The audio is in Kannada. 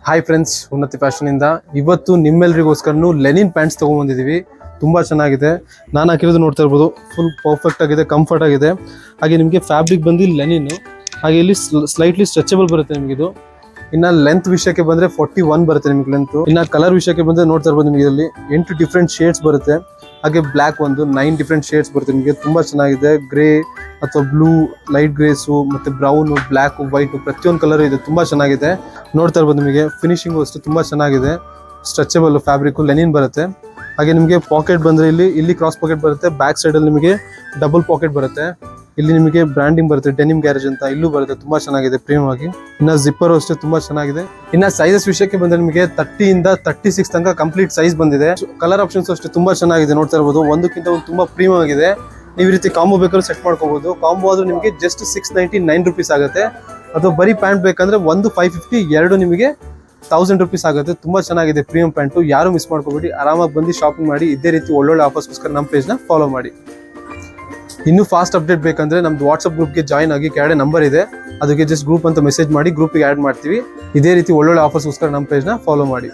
ಹಾಯ್ ಫ್ರೆಂಡ್ಸ್, ಉನ್ನತಿ ಫ್ಯಾಷನ್ ಇಂದ ಇವತ್ತು ನಿಮ್ಮೆಲ್ಲರಿಗೋಸ್ಕರನು ಲೆನಿನ್ ಪ್ಯಾಂಟ್ಸ್ ತಗೊಂಡ್ಬಂದಿದ್ದೀವಿ. ತುಂಬಾ ಚೆನ್ನಾಗಿದೆ. ನಾನು ಹಾಕಿರೋದು ನೋಡ್ತಾ ಇರ್ಬೋದು, ಫುಲ್ ಪರ್ಫೆಕ್ಟ್ ಆಗಿದೆ, ಕಂಫರ್ಟ್ ಆಗಿದೆ. ಹಾಗೆ ನಿಮಗೆ ಫ್ಯಾಬ್ರಿಕ್ ಬಂದು ಲೆನಿನ್, ಹಾಗೆ ಇಲ್ಲಿ ಸ್ಲೈಟ್ಲಿ ಸ್ಟ್ರೆಚಬಲ್ ಬರುತ್ತೆ ನಿಮಗೆ ಇದು. ಇನ್ನ ಲೆಂತ್ ವಿಷಯಕ್ಕೆ ಬಂದ್ರೆ 41 ಬರುತ್ತೆ ನಿಮಗೆ ಲೆಂತ್. ಇನ್ನ ಕಲರ್ ವಿಷಯಕ್ಕೆ ಬಂದ್ರೆ ನೋಡ್ತಾ ಇರ್ಬೋದು, ನಿಮಗೆ ಇದರಲ್ಲಿ 8 ಡಿಫ್ರೆಂಟ್ ಶೇಡ್ಸ್ ಬರುತ್ತೆ. ಹಾಗೆ ಬ್ಲ್ಯಾಕ್ ಒಂದು 9 ಡಿಫ್ರೆಂಟ್ ಶೇಡ್ಸ್ ಬರುತ್ತೆ ನಿಮಗೆ. ತುಂಬಾ ಚೆನ್ನಾಗಿದೆ. ಗ್ರೇ ಅಥವಾ ಬ್ಲೂ, ಲೈಟ್ ಗ್ರೇಸು, ಮತ್ತೆ ಬ್ರೌನ್, ಬ್ಲ್ಯಾಕ್, ವೈಟ್ ಪ್ರತಿಯೊಂದು ಕಲರ್ ಇದೆ. ತುಂಬಾ ಚೆನ್ನಾಗಿದೆ. ನೋಡ್ತಾ ಇರ್ಬೋದು, ನಿಮಗೆ ಫಿನಿಶಿಂಗು ಅಷ್ಟು ತುಂಬಾ ಚೆನ್ನಾಗಿದೆ. ಸ್ಟ್ರೆಚಬಲ್ ಫ್ಯಾಬ್ರಿಕ್ ಲೆನಿನ್ ಬರುತ್ತೆ. ಹಾಗೆ ನಿಮಗೆ ಪಾಕೆಟ್ ಬಂದ್ರೆ ಇಲ್ಲಿ ಕ್ರಾಸ್ ಪಾಕೆಟ್ ಬರುತ್ತೆ. ಬ್ಯಾಕ್ ಸೈಡ್ ಅಲ್ಲಿ ನಿಮಗೆ ಡಬಲ್ ಪಾಕೆಟ್ ಬರುತ್ತೆ. ಇಲ್ಲಿ ನಿಮಗೆ ಬ್ರಾಂಡಿಂಗ್ ಬರುತ್ತೆ, ಡೆನಿಮ್ ಗ್ಯಾರೇಜ್ ಅಂತ ಇಲ್ಲೂ ಬರುತ್ತೆ. ತುಂಬಾ ಚೆನ್ನಾಗಿದೆ ಪ್ರೀಮಿಯಂ ಆಗಿ. ಇನ್ನ ಜಿಪ್ಪರ್ ಅಷ್ಟೇ ತುಂಬಾ ಚೆನ್ನಾಗಿದೆ. ಇನ್ನ ಸೈಜಸ್ ವಿಷಯಕ್ಕೆ ಬಂದ್ರೆ ನಿಮಗೆ 30 ಇಂದ 36 ತನಕ ಕಂಪ್ಲೀಟ್ ಸೈಜ್ ಬಂದಿದೆ. ಕಲರ್ ಆಪ್ಷನ್ಸ್ ಅಷ್ಟೇ ತುಂಬಾ ಚೆನ್ನಾಗಿದೆ. ನೋಡ್ತಾ ಇರ್ಬೋದು, ಒಂದಕ್ಕಿಂತ ಒಂದು ತುಂಬಾ ಪ್ರೀಮಿಯಂ ಆಗಿದೆ. ನೀವು ಈ ರೀತಿ ಕಾಂಬೋ ಬೇಕಾದ್ರೆ ಸೆಟ್ ಮಾಡ್ಕೋಬಹುದು. ಕಾಂಬೋ ಆದ್ರೂ ನಿಮಗೆ ಜಸ್ಟ್ 699 ರುಪೀಸ್ ಆಗುತ್ತೆ. ಅಥವಾ ಬರೀ ಪ್ಯಾಂಟ್ ಬೇಕಂದ್ರೆ ಒಂದು 550, ಎರಡು ನಿಮಗೆ 1000 ರುಪೀಸ್ ಆಗುತ್ತೆ. ತುಂಬಾ ಚೆನ್ನಾಗಿದೆ ಪ್ರೀಮಿಯಂ ಪ್ಯಾಂಟು. ಯಾರು ಮಿಸ್ ಮಾಡ್ಕೋಬೇಡಿ, ಆರಾಮಾಗಿ ಬಂದು ಶಾಪಿಂಗ್ ಮಾಡಿ. ಇದೇ ರೀತಿ ಒಳ್ಳೊಳ್ಳೆ ಆಫರ್ಸ್ಗೋಸ್ಕರ ನಮ್ಮ ಪೇಜ್ನ ಫಾಲೋ ಮಾಡಿ. ಇನ್ನೂ ಫಾಸ್ಟ್ ಅಪ್ಡೇಟ್ ಬೇಕಂದ್ರೆ ನಮ್ದು ವಾಟ್ಸ್ಆಪ್ ಗ್ರೂಪ್ಗೆ ಜಾಯ್ನ್ ಆಗಿ, ಕೆಳಗಡೆ ನಂಬರ್ ಇದೆ, ಅದಕ್ಕೆ ಜಸ್ಟ್ ಗ್ರೂಪ್ ಅಂತ ಮೆಸೇಜ್ ಮಾಡಿ ಗ್ರೂಪಿಗೆ ಆ್ಯಡ್ ಮಾಡ್ತೀವಿ. ಇದೇ ರೀತಿ ಒಳ್ಳೊಳ್ಳೆ ಆಫರ್ಸ್ಗೋಸ್ಕರ ನಮ್ಮ ಪೇಜ್ನ ಫಾಲೋ ಮಾಡಿ.